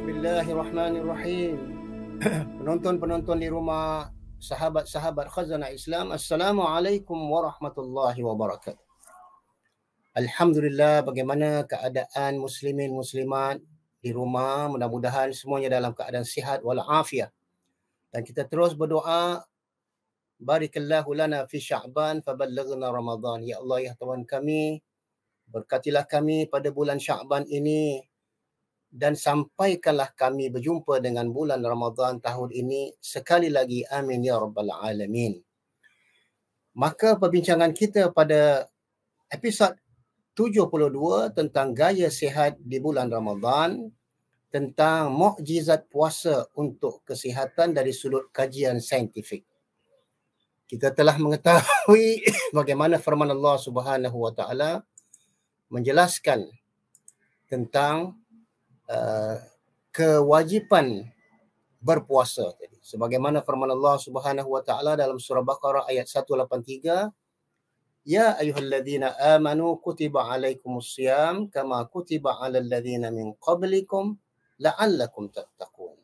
Bismillahirrahmanirrahim. Penonton-penonton di rumah, sahabat-sahabat Khazanah Islam, Assalamualaikum warahmatullahi wabarakatuh. Alhamdulillah, bagaimana keadaan muslimin muslimat di rumah? Mudah-mudahan semuanya dalam keadaan sihat walafiat. Dan kita terus berdoa, barikallahu lana fi Sya'ban faballaghna Ramadan. Ya Allah, ya Tuhan kami, berkatilah kami pada bulan Sya'ban ini dan sampaikanlah kami berjumpa dengan bulan Ramadan tahun ini sekali lagi. Amin ya rabbal alamin. Maka perbincangan kita pada episod 72 tentang gaya sihat di bulan Ramadan, tentang mukjizat puasa untuk kesihatan dari sudut kajian saintifik. Kita telah mengetahui bagaimana firman Allah Subhanahu wa taala menjelaskan tentang kewajipan berpuasa tadi. Sebagaimana firman Allah Subhanahu wa taala dalam surah Baqarah ayat 183, ya ayyuhalladzina amanu kutiba alaikumusiyam kama kutiba alal ladzina min qablikum la'allakum tattaqun.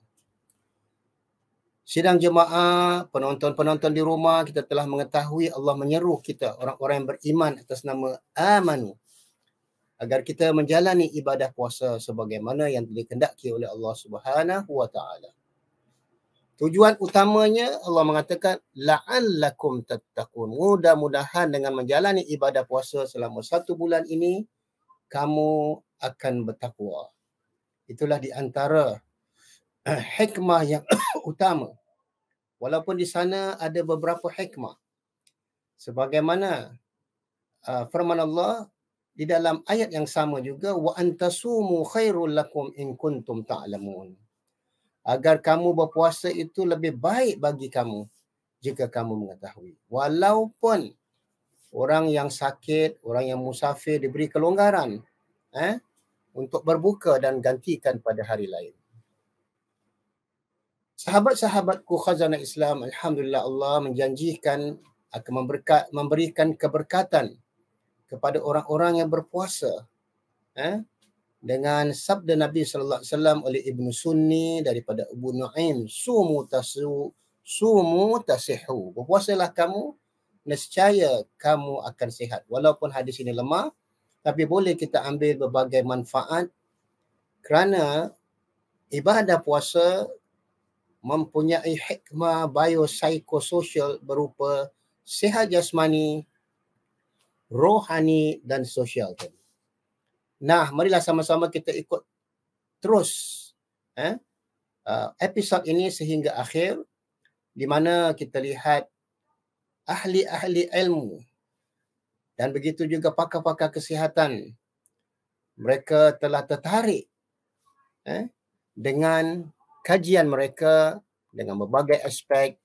Sidang jemaah, penonton-penonton di rumah, kita telah mengetahui Allah menyeru kita orang-orang yang beriman atas nama amanu agar kita menjalani ibadah puasa sebagaimana yang dikehendaki oleh Allah Subhanahu wa taala. Tujuan utamanya Allah mengatakan la'allakum tattaqun. Mudah-mudahan dengan menjalani ibadah puasa selama 1 bulan ini kamu akan bertakwa. Itulah di antara hikmah yang utama. Walaupun di sana ada beberapa hikmah. Sebagaimana firman Allah di dalam ayat yang sama juga, wa antasumu khairul lakum in kuntum ta'lamun. Agar kamu berpuasa itu lebih baik bagi kamu jika kamu mengetahui. Walaupun orang yang sakit, orang yang musafir diberi kelonggaran untuk berbuka dan gantikan pada hari lain. Sahabat-sahabatku Khazanah Islam, alhamdulillah Allah menjanjikan akan memberikan keberkatan kepada orang-orang yang berpuasa. Dengan sabda Nabi sallallahu alaihi wasallam oleh Ibnu Sunni daripada Abu Nuaim, sumu tasihu. Berpuasalah kamu, nescaya kamu akan sihat. Walaupun hadis ini lemah, tapi boleh kita ambil berbagai manfaat kerana ibadah puasa mempunyai hikmah biopsikososial berupa sihat jasmani, rohani dan sosial tadi. Nah, marilah sama-sama kita ikut terus episod ini sehingga akhir, di mana kita lihat ahli-ahli ilmu dan begitu juga pakar-pakar kesihatan. Mereka telah tertarik dengan kajian mereka dengan berbagai aspek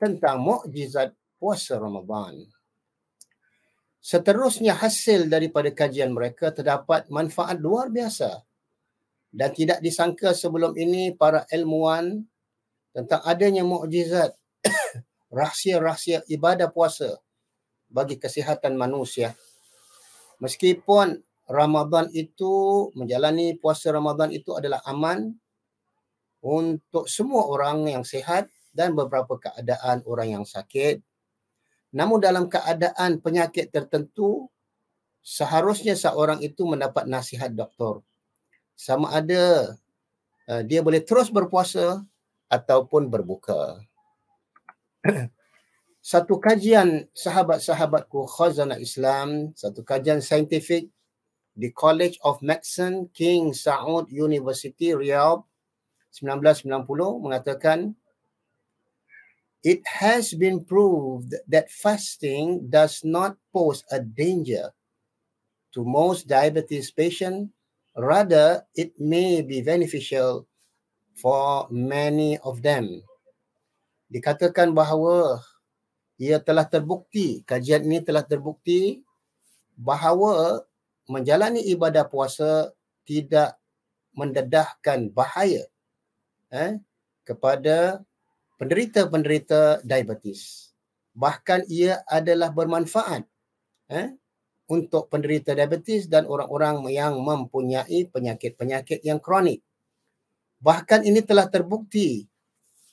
tentang mukjizat puasa Ramadan. Seterusnya hasil daripada kajian mereka terdapat manfaat luar biasa dan tidak disangka sebelum ini para ilmuwan tentang adanya mukjizat rahsia-rahsia ibadah puasa bagi kesihatan manusia. Meskipun Ramadan itu, menjalani puasa Ramadan itu adalah aman untuk semua orang yang sihat dan beberapa keadaan orang yang sakit. Namun dalam keadaan penyakit tertentu, seharusnya seorang itu mendapat nasihat doktor. Sama ada dia boleh terus berpuasa ataupun berbuka. Satu kajian sahabat-sahabatku Khazanah Islam, satu kajian saintifik di College of Medicine, King Saud University, Riyadh, 1990 mengatakan, it has been proved that fasting does not pose a danger to most diabetes patients. Rather, it may be beneficial for many of them. Dikatakan bahawa ia telah terbukti, kajian ini telah terbukti bahawa menjalani ibadah puasa tidak mendedahkan bahaya kepada penderita-penderita diabetes. Bahkan ia adalah bermanfaat untuk penderita diabetes dan orang-orang yang mempunyai penyakit-penyakit yang kronik. Bahkan ini telah terbukti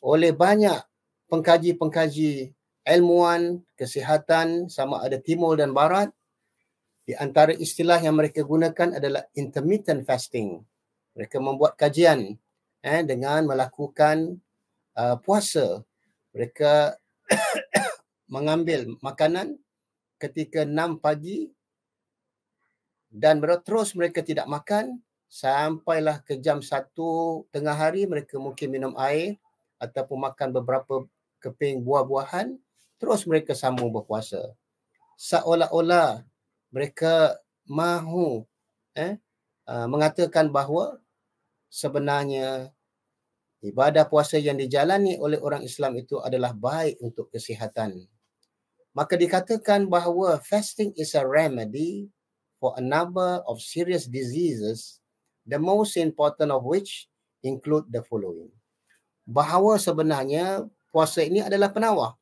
oleh banyak pengkaji-pengkaji ilmuwan kesihatan sama ada timur dan barat. Di antara istilah yang mereka gunakan adalah intermittent fasting. Mereka membuat kajian dengan melakukan puasa. Mereka mengambil makanan ketika 6 pagi dan terus mereka tidak makan sampailah ke jam 1 tengah hari. Mereka mungkin minum air ataupun makan beberapa keping buah-buahan, terus mereka sambung berpuasa. Seolah-olah mereka mahu mengatakan bahawa sebenarnya ibadah puasa yang dijalani oleh orang Islam itu adalah baik untuk kesihatan. Maka dikatakan bahawa fasting is a remedy for a number of serious diseases, the most important of which include the following. Bahawa sebenarnya puasa ini adalah penawar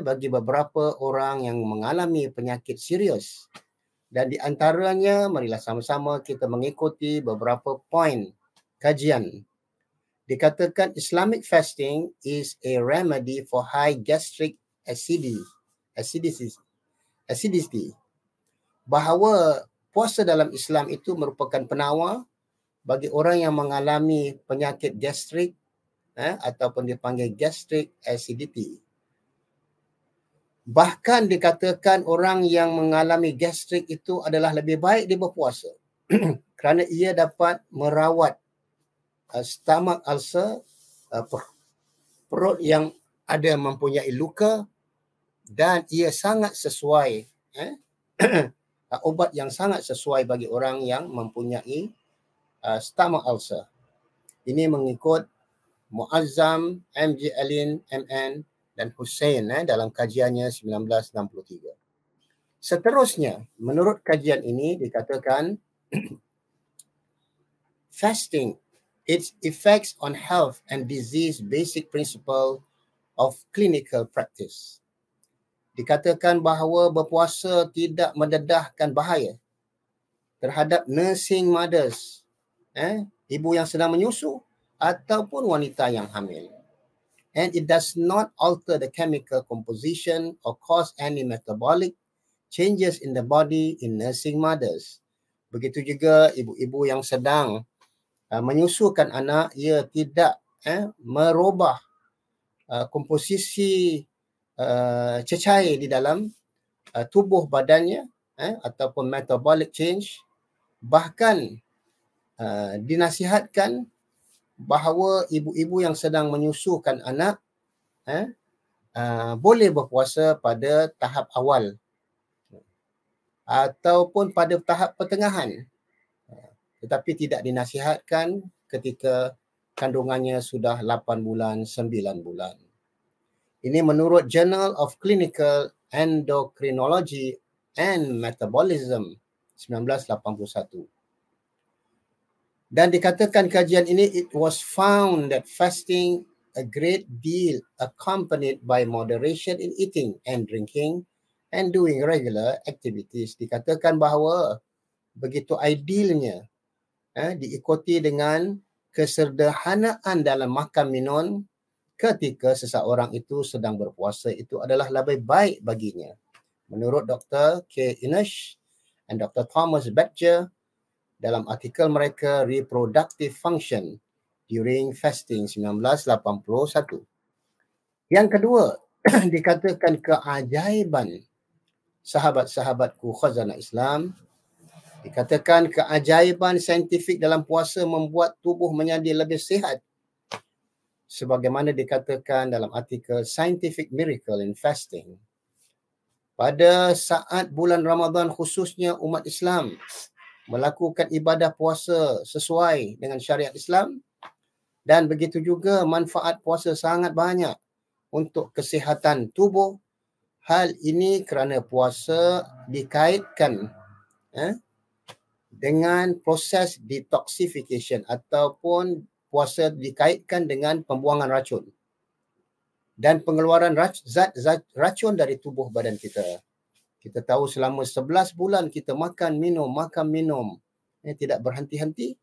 bagi beberapa orang yang mengalami penyakit serius. Dan di antaranya, marilah sama-sama kita mengikuti beberapa poin kajian. Dikatakan Islamic fasting is a remedy for high gastric acidity. Bahawa puasa dalam Islam itu merupakan penawar bagi orang yang mengalami penyakit gastrik ataupun dipanggil gastric acidity. Bahkan dikatakan orang yang mengalami gastrik itu adalah lebih baik dia berpuasa kerana ia dapat merawat stomach ulcer, perut yang ada mempunyai luka, dan ia sangat sesuai ubat yang sangat sesuai bagi orang yang mempunyai stomach ulcer. Ini mengikut Muazzam, M.J. Alin, M.N. dan Hussein dalam kajiannya 1963. Seterusnya, menurut kajian ini dikatakan fasting, its effects on health and disease basic principle of clinical practice. Dikatakan bahawa berpuasa tidak mendedahkan bahaya terhadap nursing mothers, ibu yang sedang menyusu ataupun wanita yang hamil. And it does not alter the chemical composition or cause any metabolic changes in the body in nursing mothers. Begitu juga ibu-ibu yang sedang menyusukan anak, ia tidak merubah komposisi cecair di dalam tubuh badannya ataupun metabolic change. Bahkan dinasihatkan bahawa ibu-ibu yang sedang menyusukan anak boleh berpuasa pada tahap awal ataupun pada tahap pertengahan, tetapi tidak dinasihatkan ketika kandungannya sudah 8 bulan, 9 bulan. Ini menurut Journal of Clinical Endocrinology and Metabolism 1981. Dan dikatakan kajian ini, it was found that fasting a great deal accompanied by moderation in eating and drinking and doing regular activities. Dikatakan bahawa begitu idealnya diikuti dengan kesederhanaan dalam makan minum ketika seseorang itu sedang berpuasa, itu adalah lebih baik baginya. Menurut Dr. K. Inish and Dr. Thomas Betcher dalam artikel mereka Reproductive Function During Fasting 1981. Yang kedua, dikatakan keajaiban sahabat-sahabatku khazanah Islam. Dikatakan keajaiban saintifik dalam puasa membuat tubuh menjadi lebih sihat. Sebagaimana dikatakan dalam artikel Scientific Miracle in Fasting. Pada saat bulan Ramadan khususnya umat Islam melakukan ibadah puasa sesuai dengan syariat Islam, dan begitu juga manfaat puasa sangat banyak untuk kesihatan tubuh. Hal ini kerana puasa dikaitkan dengan proses detoxification ataupun puasa dikaitkan dengan pembuangan racun dan pengeluaran zat racun dari tubuh badan kita. Kita tahu selama 11 bulan kita makan minum, tidak berhenti-henti.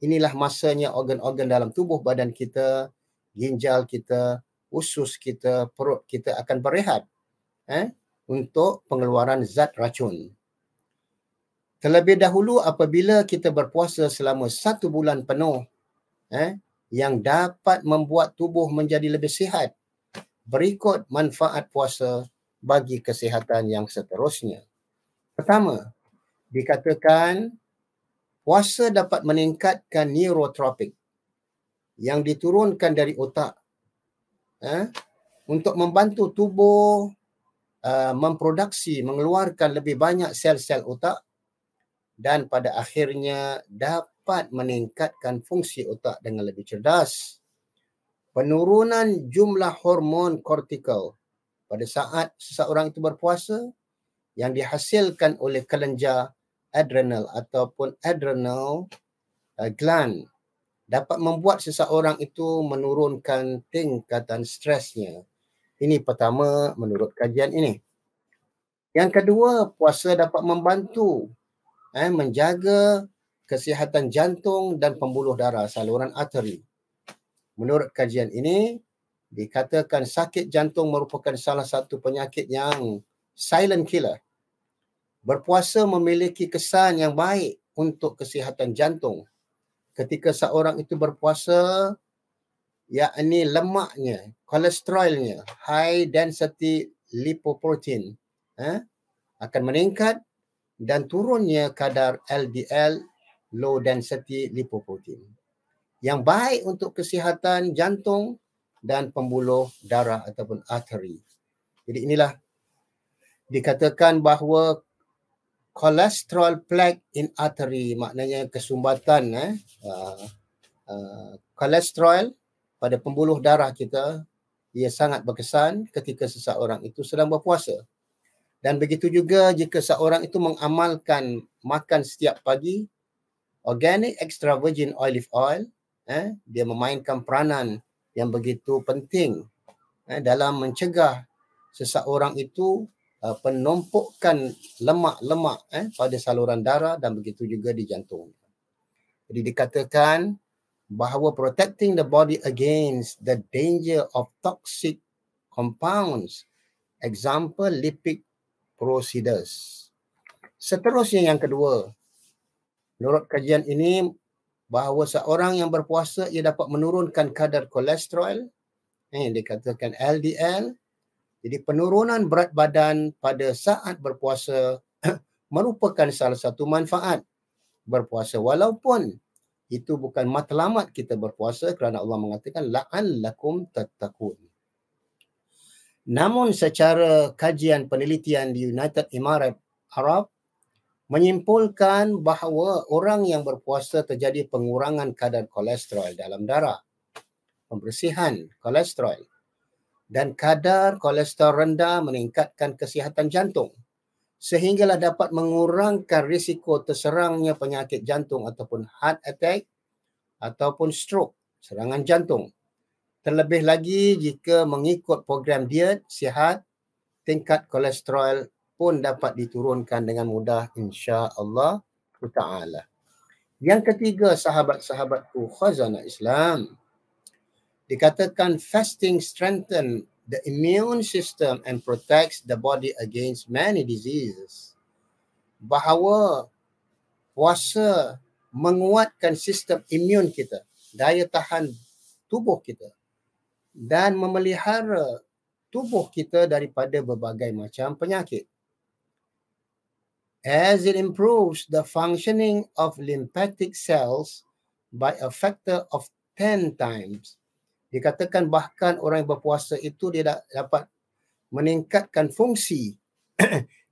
inilah masanya organ-organ dalam tubuh badan kita, ginjal kita, usus kita, perut kita akan berehat untuk pengeluaran zat racun. Terlebih dahulu apabila kita berpuasa selama 1 bulan penuh, yang dapat membuat tubuh menjadi lebih sihat. Berikut manfaat puasa bagi kesihatan yang seterusnya. Pertama, dikatakan puasa dapat meningkatkan neurotropik yang diturunkan dari otak untuk membantu tubuh memproduksi, mengeluarkan lebih banyak sel-sel otak dan pada akhirnya dapat meningkatkan fungsi otak dengan lebih cerdas. Penurunan jumlah hormon kortikal pada saat seseorang itu berpuasa yang dihasilkan oleh kelenjar adrenal ataupun adrenal gland dapat membuat seseorang itu menurunkan tingkatan stresnya. Ini pertama menurut kajian ini. Yang kedua, puasa dapat membantu menjaga kesihatan jantung dan pembuluh darah, saluran arteri. Menurut kajian ini, dikatakan sakit jantung merupakan salah satu penyakit yang silent killer. Berpuasa memiliki kesan yang baik untuk kesihatan jantung. Ketika seorang itu berpuasa, yakni lemaknya, kolesterolnya, high density lipoprotein akan meningkat dan turunnya kadar LDL, low density lipoprotein, yang baik untuk kesihatan jantung dan pembuluh darah ataupun arteri. Jadi inilah dikatakan bahawa cholesterol plaque in artery, maknanya kesumbatan kolesterol pada pembuluh darah kita, ia sangat berkesan ketika seseorang itu sedang berpuasa. Dan begitu juga jika seorang itu mengamalkan makan setiap pagi organic extra virgin olive oil, dia memainkan peranan yang begitu penting dalam mencegah seseorang itu penumpukan lemak-lemak pada saluran darah dan begitu juga di jantung. Jadi dikatakan bahawa protecting the body against the danger of toxic compounds, example lipid peroxidase. Seterusnya yang kedua, menurut kajian ini bahawa seorang yang berpuasa ia dapat menurunkan kadar kolesterol, yang dikatakan LDL. Jadi penurunan berat badan pada saat berpuasa merupakan salah satu manfaat berpuasa, walaupun itu bukan matlamat kita berpuasa kerana Allah mengatakan la'allakum tattaqun. Namun secara kajian penelitian di United Emirates Arab menyimpulkan bahawa orang yang berpuasa terjadi pengurangan kadar kolesterol dalam darah, pembersihan kolesterol, dan kadar kolesterol rendah meningkatkan kesihatan jantung sehinggalah dapat mengurangkan risiko terserangnya penyakit jantung ataupun heart attack ataupun stroke, serangan jantung. Terlebih lagi jika mengikut program diet sihat, tingkat kolesterol pun dapat diturunkan dengan mudah insya-Allah Ta'ala. Yang ketiga, sahabat-sahabatku khazanah Islam, dikatakan fasting strengthen the immune system and protects the body against many diseases. Bahawa puasa menguatkan sistem imun kita, daya tahan tubuh kita dan memelihara tubuh kita daripada berbagai macam penyakit. As it improves the functioning of lymphatic cells by a factor of 10 times. Dikatakan bahkan orang yang berpuasa itu dia dapat meningkatkan fungsi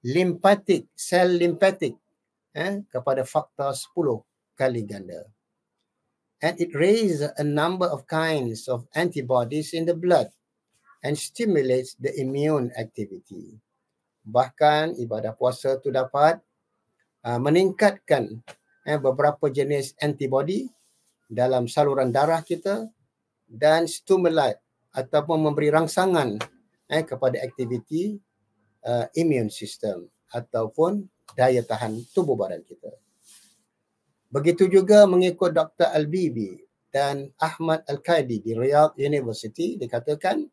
limpatik, sel limpatik kepada faktor 10 kali ganda. And it raises a number of kinds of antibodies in the blood and stimulates the immune activity. Bahkan ibadah puasa itu dapat meningkatkan beberapa jenis antibody dalam saluran darah kita dan stimulat ataupun memberi rangsangan kepada aktiviti immune system ataupun daya tahan tubuh badan kita. Begitu juga mengikut Dr. Al-Bibi dan Ahmad Al-Qaidi di Riyadh University dikatakan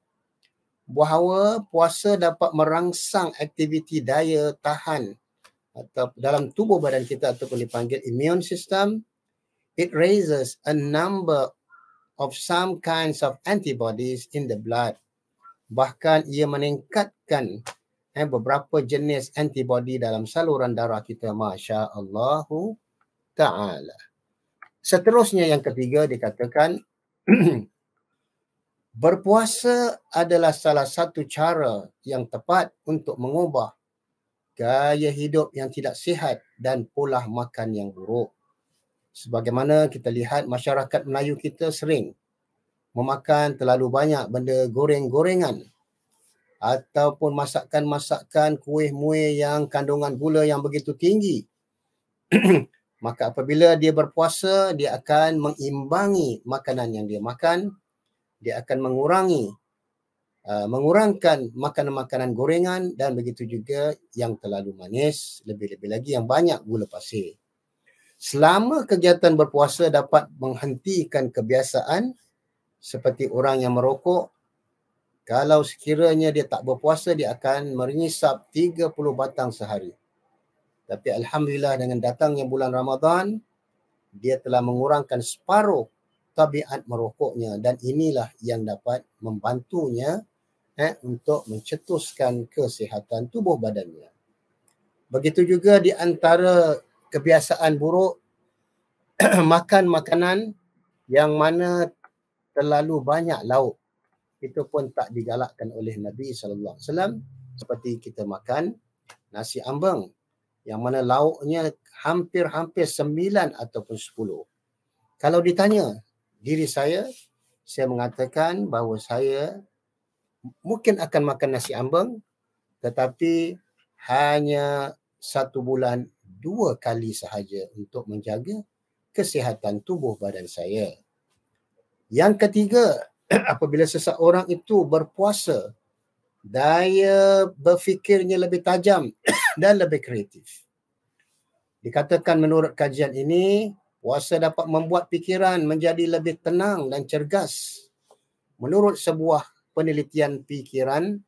bahawa puasa dapat merangsang aktiviti daya tahan atau dalam tubuh badan kita ataupun dipanggil immune system. It raises a number of some kinds of antibodies in the blood. Bahkan ia meningkatkan beberapa jenis antibody dalam saluran darah kita. Masya Allahu Ta'ala. Seterusnya yang ketiga dikatakan berpuasa adalah salah satu cara yang tepat untuk mengubah gaya hidup yang tidak sihat dan pola makan yang buruk. Sebagaimana kita lihat masyarakat Melayu kita sering memakan terlalu banyak benda goreng-gorengan ataupun masakan-masakan kuih-muih yang kandungan gula yang begitu tinggi. Maka apabila dia berpuasa, dia akan mengimbangi makanan yang dia makan. Dia akan mengurangkan makanan-makanan gorengan dan begitu juga yang terlalu manis, lebih-lebih lagi yang banyak gula pasir. Selama kegiatan berpuasa dapat menghentikan kebiasaan seperti orang yang merokok, kalau sekiranya dia tak berpuasa, dia akan mengisap 30 batang sehari. Tapi Alhamdulillah dengan datangnya bulan Ramadan, dia telah mengurangkan separuh tabiat merokoknya dan inilah yang dapat membantunya untuk mencetuskan kesihatan tubuh badannya. Begitu juga di antara kebiasaan buruk makan makanan yang mana terlalu banyak lauk. Itu pun tak digalakkan oleh Nabi SAW. Seperti kita makan nasi ambeng yang mana lauknya hampir-hampir 9 ataupun 10. Kalau ditanya diri saya mengatakan bahawa saya mungkin akan makan nasi ambeng tetapi hanya 1 bulan 2 kali sahaja untuk menjaga kesihatan tubuh badan saya. Yang ketiga, apabila seseorang itu berpuasa, daya berfikirnya lebih tajam dan lebih kreatif. Dikatakan menurut kajian ini, puasa dapat membuat fikiran menjadi lebih tenang dan cergas. Menurut sebuah penelitian fikiran,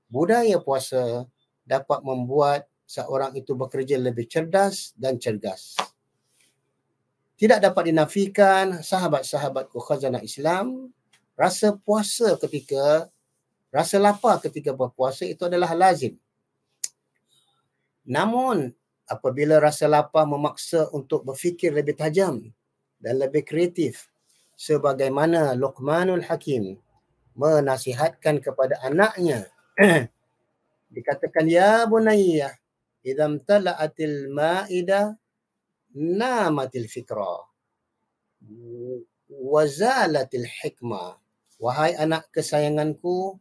budaya puasa dapat membuat seorang itu bekerja lebih cerdas dan cergas. Tidak dapat dinafikan sahabat-sahabatku khazanah Islam, rasa lapar ketika berpuasa itu adalah lazim. Namun apabila rasa lapar memaksa untuk berfikir lebih tajam dan lebih kreatif, sebagaimana Luqmanul Hakim menasihatkan kepada anaknya, dikatakan ya bunayya idza tala'atil ma'idah namatil fikra wazalatil hikmah. Wahai anak kesayanganku,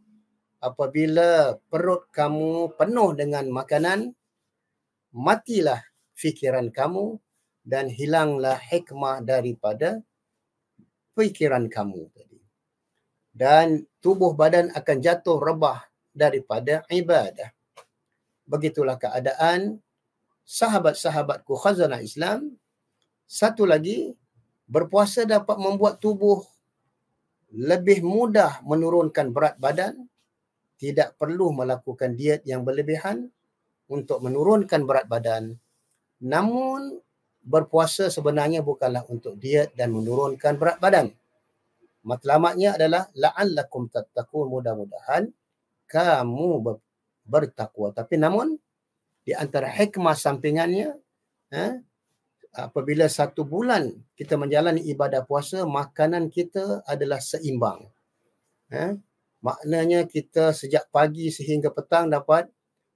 apabila perut kamu penuh dengan makanan, matilah fikiran kamu dan hilanglah hikmah daripada fikiran kamu tadi. Dan tubuh badan akan jatuh rebah daripada ibadah. Begitulah keadaan sahabat-sahabatku khazanah Islam. Satu lagi, berpuasa dapat membuat tubuh lebih mudah menurunkan berat badan. Tidak perlu melakukan diet yang berlebihan untuk menurunkan berat badan. Namun berpuasa sebenarnya bukanlah untuk diet dan menurunkan berat badan. Matlamatnya adalah la'allakum tattaqun, mudah-mudahan kamu bertakwa. Tapi namun di antara hikmah sampingannya, apabila 1 bulan kita menjalani ibadah puasa, makanan kita adalah seimbang. Maknanya kita sejak pagi sehingga petang dapat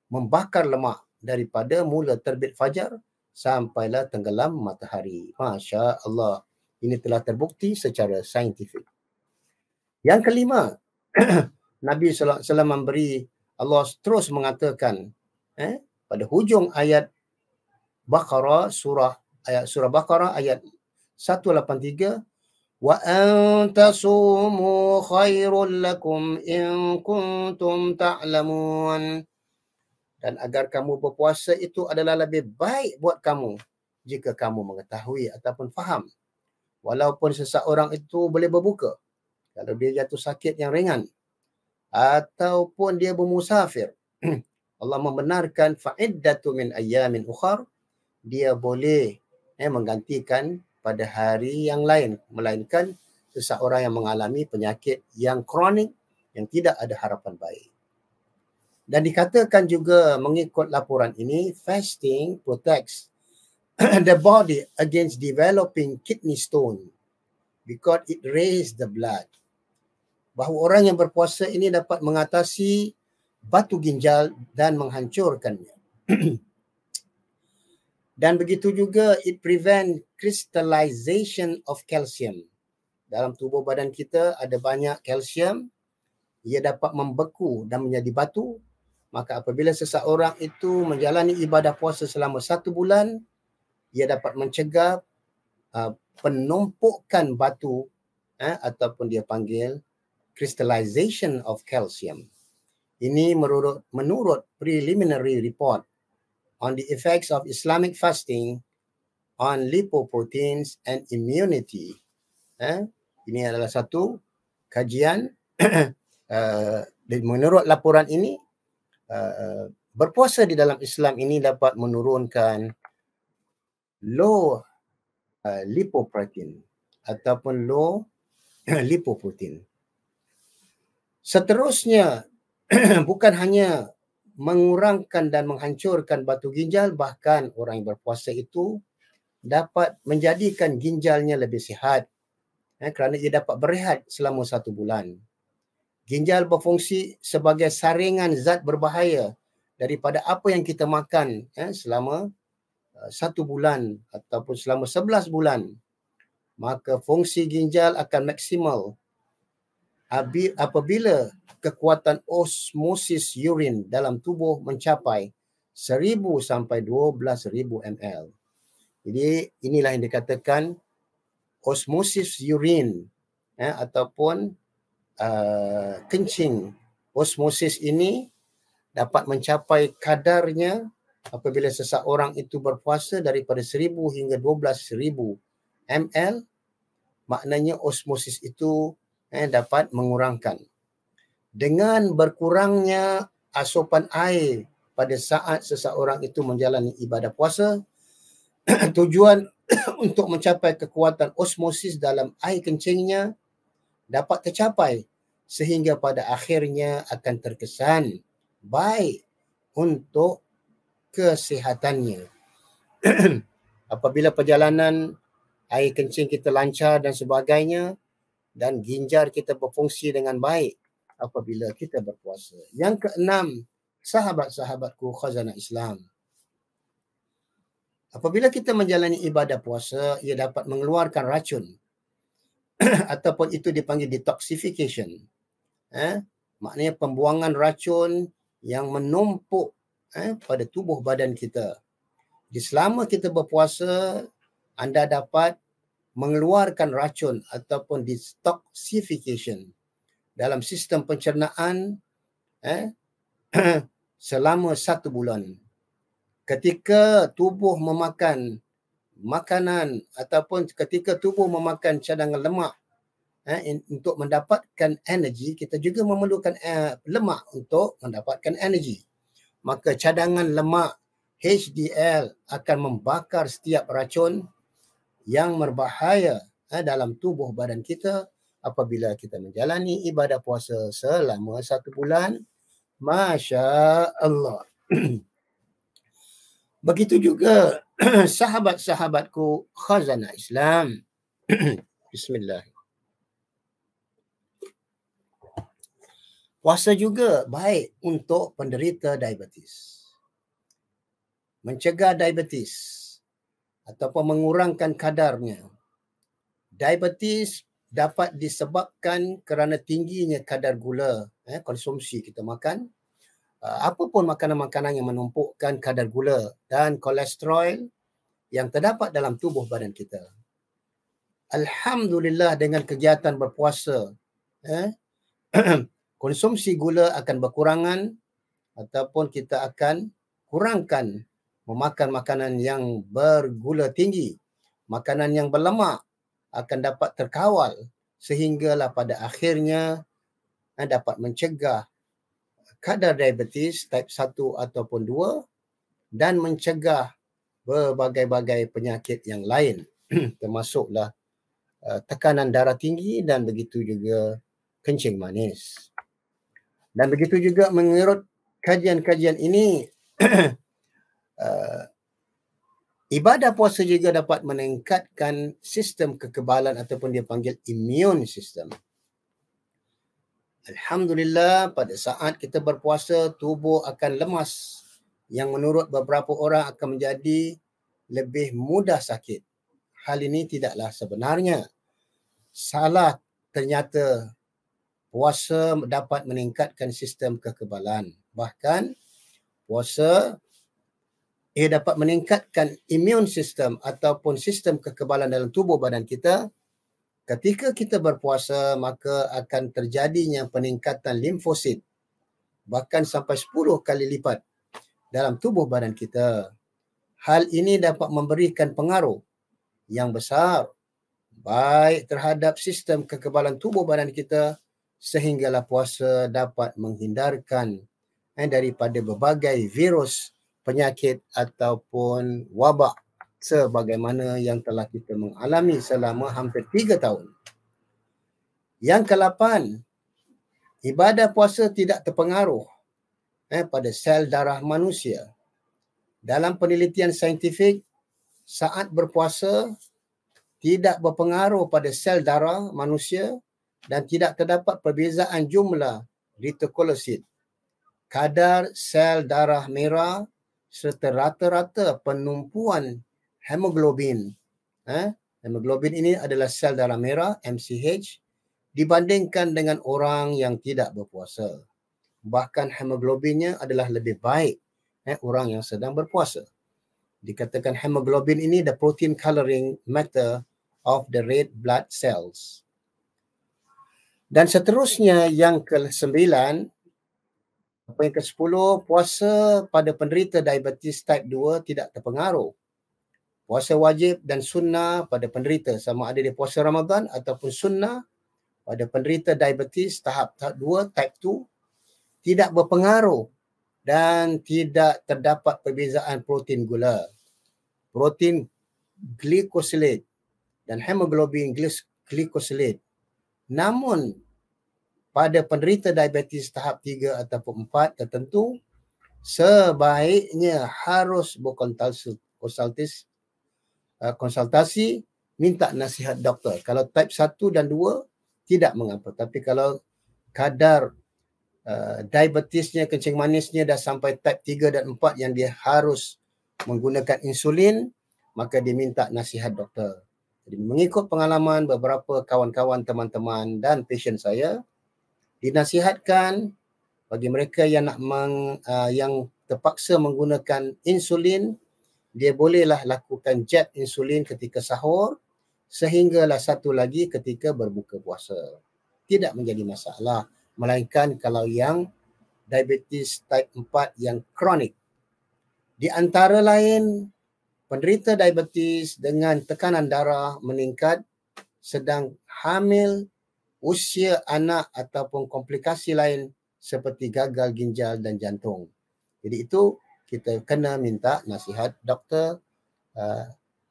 membakar lemak daripada mula terbit fajar sampailah tenggelam matahari. Masya Allah. Ini telah terbukti secara saintifik. Yang kelima, Nabi SAW memberi, Allah terus mengatakan pada hujung ayat Baqarah, surah Baqarah ayat 183, wa antasumu khairul lakum in kuntum ta'lamun. Dan agar kamu berpuasa itu adalah lebih baik buat kamu jika kamu mengetahui ataupun faham. Walaupun seseorang itu boleh berbuka, kalau dia jatuh sakit yang ringan, ataupun dia bermusafir, Allah membenarkan fa'iddatu min ayyamin ukhar, dia boleh menggantikan pada hari yang lain, melainkan seseorang yang mengalami penyakit yang kronik yang tidak ada harapan baik. Dan dikatakan juga mengikut laporan ini, fasting protects the body against developing kidney stone because it raises the blood. Bahawa orang yang berpuasa ini dapat mengatasi batu ginjal dan menghancurkannya. Dan begitu juga it prevent crystallization of calcium. Dalam tubuh badan kita ada banyak kalsium, ia dapat membeku dan menjadi batu. Maka apabila seseorang itu menjalani ibadah puasa selama 1 bulan, ia dapat mencegah penumpukan batu ataupun dia panggil crystallization of calcium. Ini menurut preliminary report on the effects of Islamic fasting on lipoproteins and immunity. Ini adalah satu kajian. Menurut laporan ini, berpuasa di dalam Islam ini dapat menurunkan low lipoprotein ataupun low lipoprotein. Seterusnya, bukan hanya mengurangkan dan menghancurkan batu ginjal, bahkan orang yang berpuasa itu dapat menjadikan ginjalnya lebih sihat kerana ia dapat berehat selama 1 bulan. Ginjal berfungsi sebagai saringan zat berbahaya daripada apa yang kita makan selama 1 bulan ataupun selama 11 bulan. Maka fungsi ginjal akan maksimal apabila kekuatan osmosis urin dalam tubuh mencapai 1000 sampai 12,000 ml. Jadi inilah yang dikatakan osmosis urin ataupun kencing. Osmosis ini dapat mencapai kadarnya apabila seseorang itu berpuasa daripada 1000 hingga 12,000 ml. Maknanya osmosis itu dapat mengurangkan. Dengan berkurangnya asupan air pada saat seseorang itu menjalani ibadah puasa, tujuan untuk mencapai kekuatan osmosis dalam air kencingnya dapat tercapai sehingga pada akhirnya akan terkesan baik untuk kesihatannya. Apabila perjalanan air kencing kita lancar dan sebagainya, dan ginjal kita berfungsi dengan baik apabila kita berpuasa. Yang keenam, sahabat-sahabatku khazanah Islam. Apabila kita menjalani ibadah puasa, ia dapat mengeluarkan racun ataupun itu dipanggil detoxification. Maknanya pembuangan racun yang menumpuk pada tubuh badan kita. Di selama kita berpuasa, anda dapat mengeluarkan racun ataupun detoxification dalam sistem pencernaan selama 1 bulan. Ketika tubuh memakan makanan ataupun ketika tubuh memakan cadangan lemak untuk mendapatkan energi, kita juga memerlukan lemak untuk mendapatkan energi. Maka cadangan lemak HDL akan membakar setiap racun yang berbahaya dalam tubuh badan kita apabila kita menjalani ibadah puasa selama 1 bulan. Masya Allah. Begitu juga sahabat-sahabatku khazanah Islam. Bismillah. Puasa juga baik untuk penderita diabetes. Mencegah diabetes ataupun mengurangkan kadarnya. Diabetes dapat disebabkan kerana tingginya kadar gula konsumsi kita makan. Apapun makanan-makanan yang menumpukkan kadar gula dan kolesterol yang terdapat dalam tubuh badan kita. Alhamdulillah dengan kegiatan berpuasa, konsumsi gula akan berkurangan ataupun kita akan kurangkan memakan makanan yang bergula tinggi, makanan yang berlemak akan dapat terkawal sehinggalah pada akhirnya dapat mencegah kadar diabetes type 1 ataupun 2 dan mencegah berbagai-bagai penyakit yang lain termasuklah tekanan darah tinggi dan begitu juga kencing manis. Dan begitu juga mengurut kajian-kajian ini ibadah puasa juga dapat meningkatkan sistem kekebalan ataupun dia panggil immune system. Alhamdulillah, pada saat kita berpuasa, tubuh akan lemas yang menurut beberapa orang akan menjadi lebih mudah sakit. Hal ini tidaklah sebenarnya. Salah, ternyata puasa dapat meningkatkan sistem kekebalan. Bahkan puasa dapat meningkatkan immune system ataupun sistem kekebalan dalam tubuh badan kita. Ketika kita berpuasa, maka akan terjadinya peningkatan limfosit bahkan sampai 10 kali lipat dalam tubuh badan kita. Hal ini dapat memberikan pengaruh yang besar baik terhadap sistem kekebalan tubuh badan kita sehinggalah puasa dapat menghindarkan daripada berbagai virus, penyakit ataupun wabak sebagaimana yang telah kita mengalami selama hampir 3 tahun. Yang ke-8, ibadah puasa tidak terpengaruh pada sel darah manusia. Dalam penelitian saintifik, saat berpuasa tidak berpengaruh pada sel darah manusia dan tidak terdapat perbezaan jumlah retinokosit, kadar sel darah merah serta rata-rata penumpuan hemoglobin. Hemoglobin ini adalah sel darah merah, MCH, dibandingkan dengan orang yang tidak berpuasa. Bahkan hemoglobinnya adalah lebih baik orang yang sedang berpuasa. Dikatakan hemoglobin ini the protein coloring matter of the red blood cells. Dan seterusnya yang ke-9, yang ke-10, puasa pada penderita diabetes type 2 tidak terpengaruh. Puasa wajib dan sunnah pada penderita sama ada dia puasa Ramadan ataupun sunnah pada penderita diabetes tahap 2, type 2 tidak berpengaruh dan tidak terdapat perbezaan protein gula, protein glycosylate dan hemoglobin glycosylate. Namun pada penderita diabetes tahap 3 ataupun 4 tertentu sebaiknya harus konsultasi, minta nasihat doktor. Kalau type 1 dan 2 tidak mengapa, tapi kalau kadar diabetesnya, kencing manisnya dah sampai type 3 dan 4 yang dia harus menggunakan insulin, maka dia minta nasihat doktor. Jadi mengikut pengalaman beberapa kawan-kawan, teman-teman dan pasien saya, dinasihatkan bagi mereka yang nak yang terpaksa menggunakan insulin, dia bolehlah lakukan jab insulin ketika sahur sehinggalah satu lagi ketika berbuka puasa. Tidak menjadi masalah, melainkan kalau yang diabetes type 4 yang kronik. Di antara lain, penderita diabetes dengan tekanan darah meningkat, sedang hamil, usia anak ataupun komplikasi lain seperti gagal ginjal dan jantung. Jadi itu kita kena minta nasihat doktor,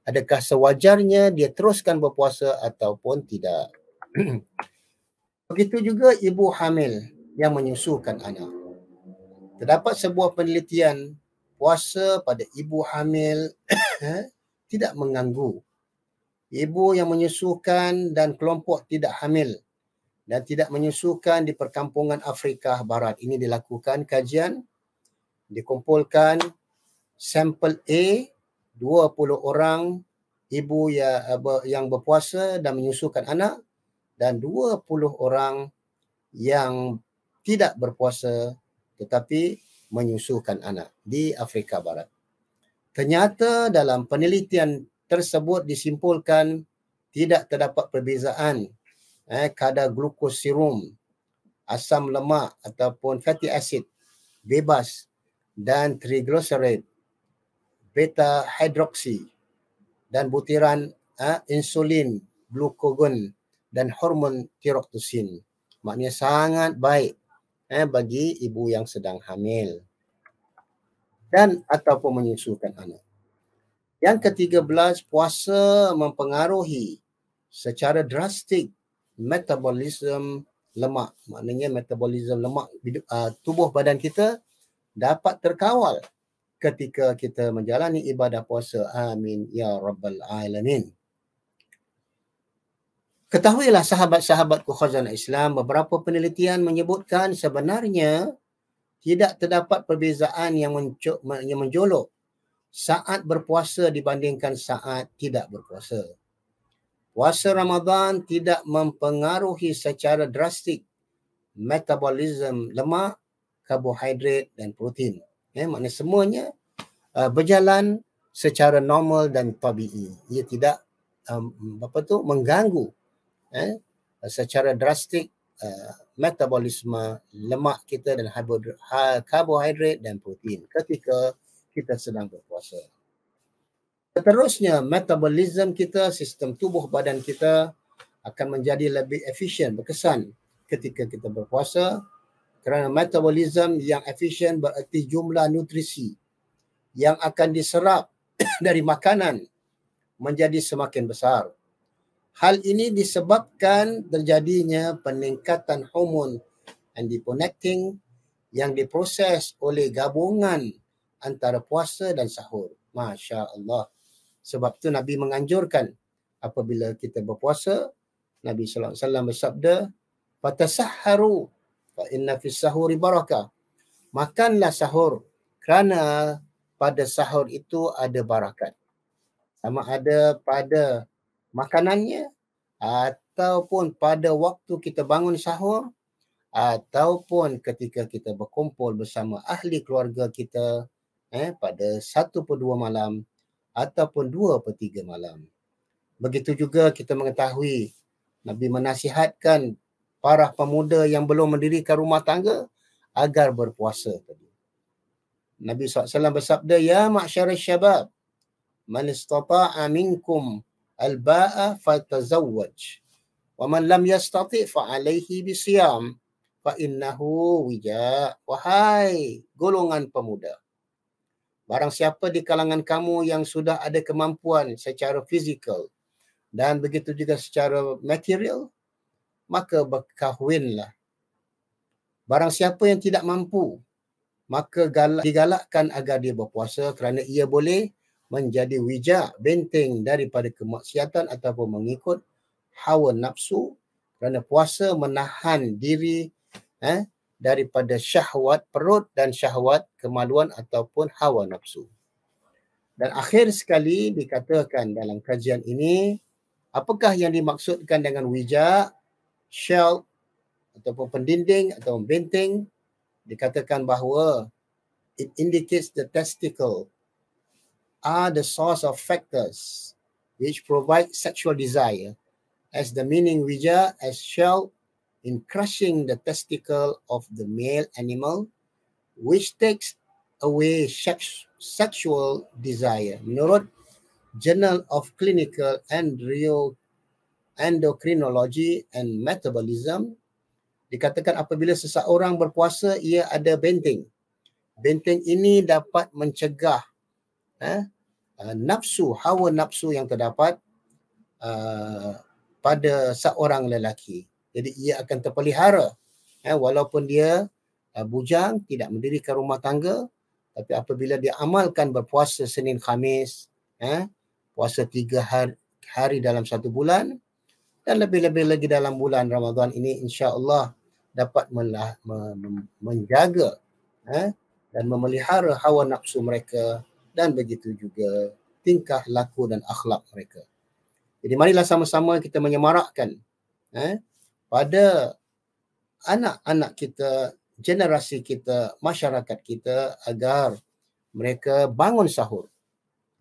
adakah sewajarnya dia teruskan berpuasa ataupun tidak. Begitu juga ibu hamil yang menyusukan anak. Terdapat sebuah penelitian puasa pada ibu hamil tidak mengganggu ibu yang menyusukan dan kelompok tidak hamil dan tidak menyusukan di perkampungan Afrika Barat. Ini dilakukan kajian, dikumpulkan sampel A, 20 orang ibu yang berpuasa dan menyusukan anak dan 20 orang yang tidak berpuasa tetapi menyusukan anak di Afrika Barat. Ternyata dalam penelitian tersebut disimpulkan tidak terdapat perbezaan kadar glukos serum, asam lemak ataupun fatty acid bebas dan triglyceride beta hidroksi dan butiran insulin, glukagon dan hormon tiroksiin. Maknanya sangat baik bagi ibu yang sedang hamil dan ataupun menyusukan anak. Yang ke-13, puasa mempengaruhi secara drastik metabolisme lemak. Maknanya metabolisme lemak tubuh badan kita dapat terkawal ketika kita menjalani ibadah puasa. Amin ya rabbal alamin. Ketahuilah sahabat-sahabatku khazanah Islam, beberapa penelitian menyebutkan sebenarnya tidak terdapat perbezaan yang menjolok saat berpuasa dibandingkan saat tidak berpuasa. Puasa Ramadan tidak mempengaruhi secara drastik metabolisme lemak, karbohidrat dan protein. Maknanya semuanya berjalan secara normal dan tabii. Ia tidak mengganggu secara drastik metabolisme lemak kita dan karbohidrat dan protein ketika kita sedang berpuasa. Seterusnya, metabolisme kita, sistem tubuh badan kita akan menjadi lebih efisien, berkesan ketika kita berpuasa, kerana metabolisme yang efisien bererti jumlah nutrisi yang akan diserap dari makanan menjadi semakin besar. Hal ini disebabkan terjadinya peningkatan hormon adiponektin yang diproses oleh gabungan antara puasa dan sahur. Masya Allah. Sebab itu Nabi menganjurkan apabila kita berpuasa, Nabi SAW bersabda, "Fatasahharu fa inna fis sahuri barakah." Makanlah sahur kerana pada sahur itu ada barakat. Sama ada pada makanannya ataupun pada waktu kita bangun sahur ataupun ketika kita berkumpul bersama ahli keluarga kita pada 1/2 malam ataupun 2/3 malam. Begitu juga kita mengetahui Nabi menasihatkan para pemuda yang belum mendirikan rumah tangga agar berpuasa tadi. Nabi SAW bersabda, "Ya ma'syarasy syabab, man istata'a minkum al-ba'a fatazawwaj, wa man lam yastati' fa 'alaihi bisiyam, fa innahu wija." Wahai golongan pemuda, barang siapa di kalangan kamu yang sudah ada kemampuan secara fizikal dan begitu juga secara material, maka berkahwinlah. Barang siapa yang tidak mampu, maka digalakkan agar dia berpuasa kerana ia boleh menjadi wija, benteng daripada kemaksiatan ataupun mengikut hawa nafsu, kerana puasa menahan diri daripada syahwat perut dan syahwat kemaluan ataupun hawa nafsu. Dan akhir sekali dikatakan dalam kajian ini, apakah yang dimaksudkan dengan wija, shell ataupun pendinding atau benteng? Dikatakan bahawa it indicates the testicle are the source of factors which provide sexual desire, as the meaning wija as shell in crushing the testicle of the male animal, which takes away sexual desire. Menurut Journal of Clinical Endocrinology and Metabolism, dikatakan apabila seseorang berpuasa, ia ada benteng. Benteng ini dapat mencegah nafsu, hawa nafsu yang terdapat pada seorang lelaki. Jadi ia akan terpelihara walaupun dia bujang, tidak mendirikan rumah tangga, tapi apabila dia amalkan berpuasa Senin Khamis, puasa 3 hari dalam 1 bulan, dan lebih-lebih lagi dalam bulan Ramadan ini, insya-Allah dapat menjaga dan memelihara hawa nafsu mereka dan begitu juga tingkah laku dan akhlak mereka. Jadi marilah sama-sama kita menyemarakkan pada anak-anak kita, generasi kita, masyarakat kita agar mereka bangun sahur.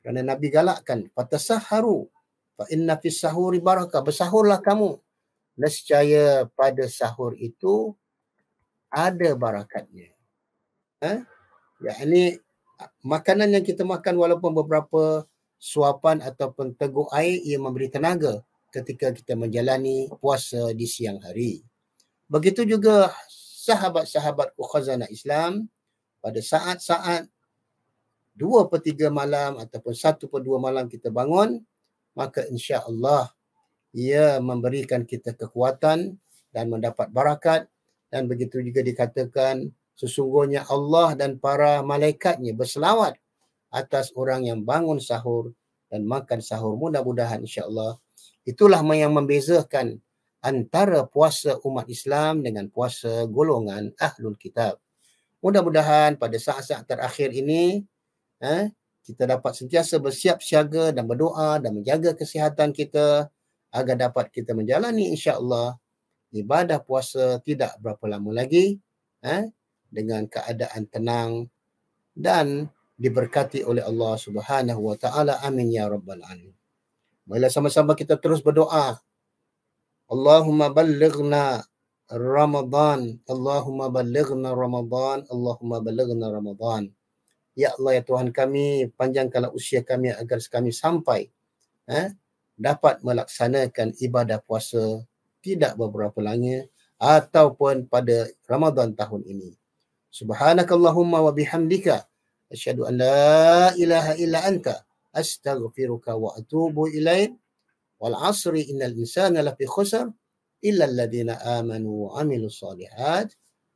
Kerana Nabi galakkan, "Fatasahharu fa inna fis sahuri barakah." Bersahurlah kamu, nescaya pada sahur itu ada barakatnya. Yakni makanan yang kita makan walaupun beberapa suapan ataupun teguk air, ia memberi tenaga ketika kita menjalani puasa di siang hari. Begitu juga sahabat-sahabatku khazanah Islam, pada saat-saat 2/3 malam ataupun 1/2 malam kita bangun, maka insya-Allah ia memberikan kita kekuatan dan mendapat barakat. Dan begitu juga dikatakan sesungguhnya Allah dan para malaikatnya berselawat atas orang yang bangun sahur dan makan sahur. Mudah-mudahan insya-Allah itulah yang membezakan antara puasa umat Islam dengan puasa golongan Ahlul Kitab. Mudah-mudahan pada saat-saat terakhir ini kita dapat sentiasa bersiap siaga dan berdoa dan menjaga kesihatan kita agar dapat kita menjalani insya-Allah ibadah puasa tidak berapa lama lagi dengan keadaan tenang dan diberkati oleh Allah Subhanahu wa taala. Amin ya rabbal alamin. Marilah sama-sama kita terus berdoa. Allahumma ballighna Ramadan, Allahumma ballighna Ramadan, Allahumma ballighna Ramadan. Ya Allah ya Tuhan kami, panjangkanlah usia kami agar kami sampai dapat melaksanakan ibadah puasa tidak beberapa lama ataupun pada Ramadan tahun ini. Subhanakallahumma wa bihamdika asyhadu an la ilaha illa anta astaghfiruka wa atubu ilaik. Wal 'asri innal insana lafi khusr illa alladhina amanu wa 'amilus shalihat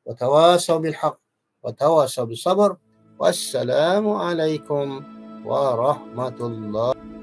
wa tawasaw bil haqq wa tawasaw bis sabr. Wassalamu alaikum warahmatullahi